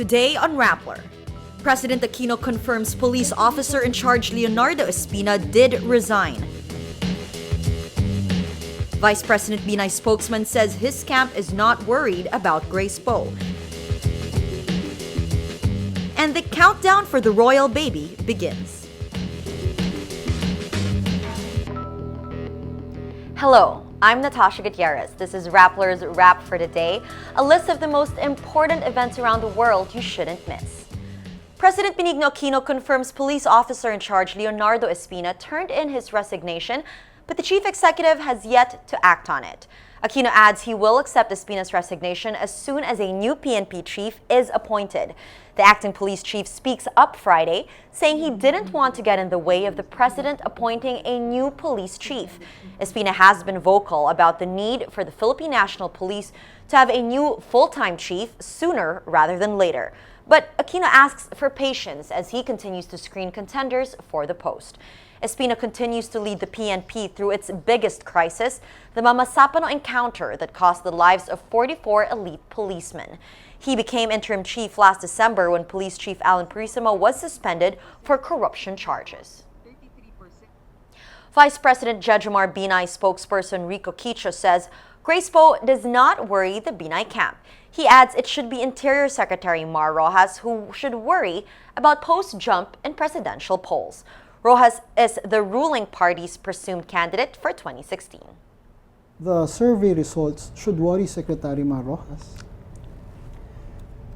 Today on Rappler, President Aquino confirms police officer in charge Leonardo Espina did resign. Vice President Binay spokesman says his camp is not worried about Grace Poe. And the countdown for the royal baby begins. Hello, I'm Natasha Gutierrez. This is Rappler's Wrap for Today, a list of the most important events around the world you shouldn't miss. President Benigno Aquino confirms police officer in charge Leonardo Espina turned in his resignation, but the chief executive has yet to act on it. Aquino adds he will accept Espina's resignation as soon as a new PNP chief is appointed. The acting police chief speaks up Friday, saying he didn't want to get in the way of the president appointing a new police chief. Espina has been vocal about the need for the Philippine National Police to have a new full-time chief sooner rather than later. But Aquino asks for patience as he continues to screen contenders for the post. Espina continues to lead the PNP through its biggest crisis, the Mama Sapano encounter that cost the lives of 44 elite policemen. He became interim chief last December when Police Chief Alan Purisimo was suspended for corruption charges. Vice President Jejomar Binay spokesperson Rico Quicho says Grace Poe does not worry the Binay camp. He adds it should be Interior Secretary Mar Rojas who should worry about Poe's jump in presidential polls. Rojas is the ruling party's presumed candidate for 2016. The survey results should worry Secretary Mar Rojas.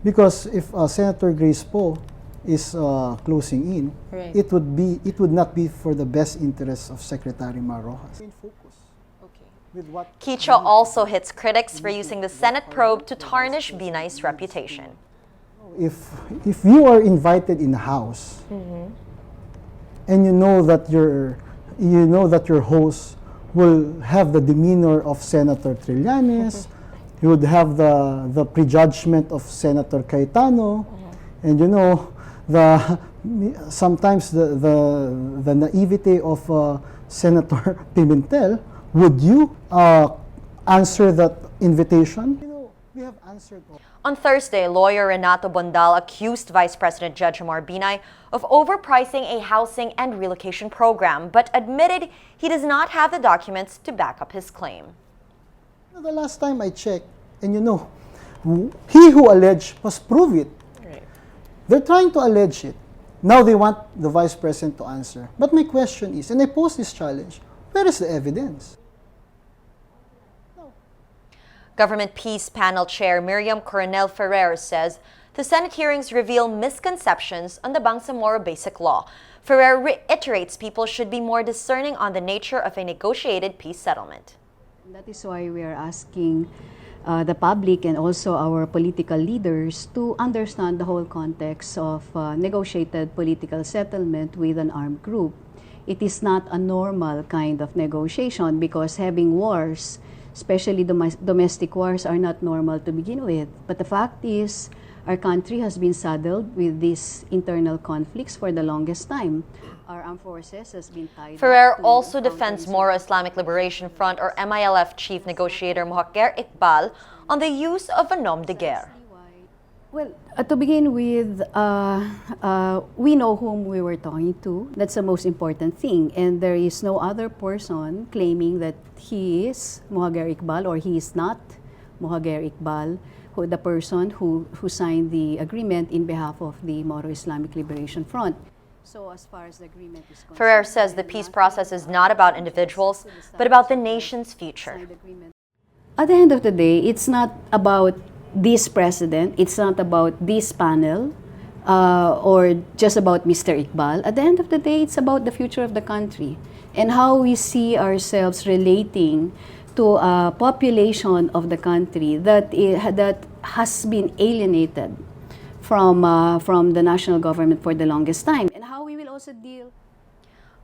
Because if Senator Grace Poe is closing in, right, it would not be for the best interests of Secretary Mar Rojas. Quicho also hits critics for using the Senate probe to tarnish Binay's reputation. If you are invited in the House, and you know that your host will have the demeanor of Senator Trillanes, you would have the prejudgment of Senator Cayetano, and you know sometimes the naivete of Senator Pimentel. Would you answer that invitation? You know, we have answered all. On Thursday, lawyer Renato Bondal accused Vice President Jejomar Binay of overpricing a housing and relocation program, but admitted he does not have the documents to back up his claim. The last time I checked, and you know, he who alleged must prove it. right, They're trying to allege it. Now they want the Vice President to answer. But my question is, and I pose this challenge, where is the evidence? Government Peace Panel Chair Miriam Coronel-Ferrer says the Senate hearings reveal misconceptions on the Bangsamoro Basic Law. Ferrer reiterates people should be more discerning on the nature of a negotiated peace settlement. That is why we are asking the public and also our political leaders to understand the whole context of negotiated political settlement with an armed group. It is not a normal kind of negotiation because having wars, especially domestic wars, are not normal to begin with. But the fact is, our country has been saddled with these internal conflicts for the longest time. Our armed forces has been tied Ferrer up to also defends Moro Islamic Liberation Front or MILF chief negotiator Mohaker Iqbal on the use of a nom de guerre. Well, to begin with, we know whom we were talking to. That's the most important thing. And there is no other person claiming that he is Mohaker Iqbal or he is not Mohaker Iqbal, the person who signed the agreement in behalf of the Moro Islamic Liberation Front. So as far as the agreement is concerned, Ferrer says the peace process is not about individuals, but about the nation's future. At the end of the day, it's not about this president, it's not about this panel, or just about Mr. Iqbal. At the end of the day, it's about the future of the country and how we see ourselves relating to a population of the country that has been alienated from the national government for the longest time, and how we will also deal.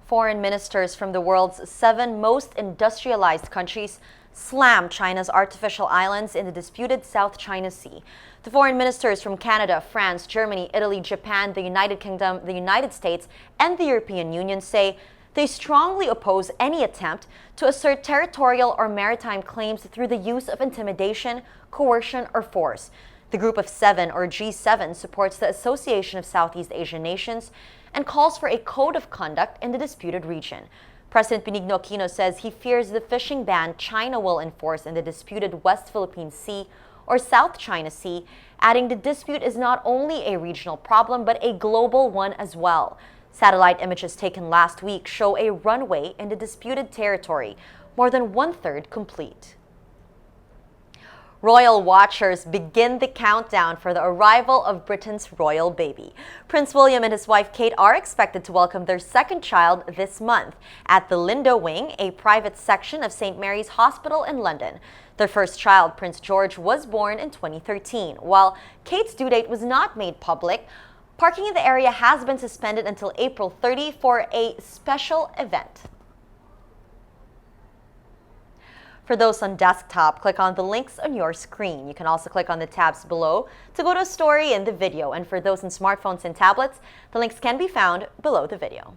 Foreign ministers from the world's 7 most industrialized countries slammed China's artificial islands in the disputed South China Sea. The foreign ministers from Canada, France, Germany, Italy, Japan, the United Kingdom, the United States, and the European Union say they strongly oppose any attempt to assert territorial or maritime claims through the use of intimidation, coercion, or force. The Group of Seven, or G7, supports the Association of Southeast Asian Nations and calls for a code of conduct in the disputed region. President Benigno Aquino says he fears the fishing ban China will enforce in the disputed West Philippine Sea or South China Sea, adding the dispute is not only a regional problem but a global one as well. Satellite images taken last week show a runway in the disputed territory, more than one-third complete. Royal watchers begin the countdown for the arrival of Britain's royal baby. Prince William and his wife Kate are expected to welcome their second child this month at the Lindo Wing, a private section of St. Mary's Hospital in London. Their first child, Prince George, was born in 2013. While Kate's due date was not made public, parking in the area has been suspended until April 30 for a special event. For those on desktop, click on the links on your screen. You can also click on the tabs below to go to a story in the video. And for those on smartphones and tablets, the links can be found below the video.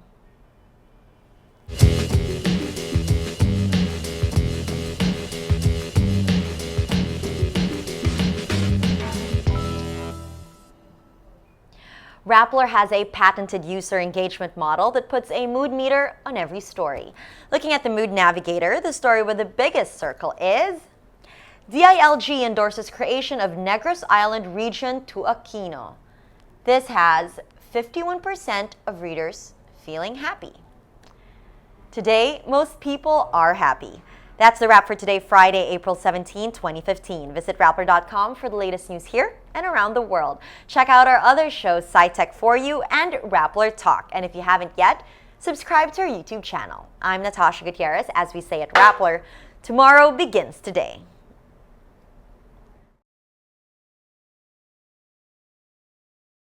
Rappler has a patented user engagement model that puts a mood meter on every story. Looking at the Mood Navigator, the story with the biggest circle is DILG endorses creation of Negros Island region to Aquino. This has 51% of readers feeling happy. Today, most people are happy. That's the wrap for today, Friday, April 17, 2015. Visit Rappler.com for the latest news here and around the world. Check out our other shows, SciTech For You and Rappler Talk. And if you haven't yet, subscribe to our YouTube channel. I'm Natasha Gutierrez. As we say at Rappler, tomorrow begins today.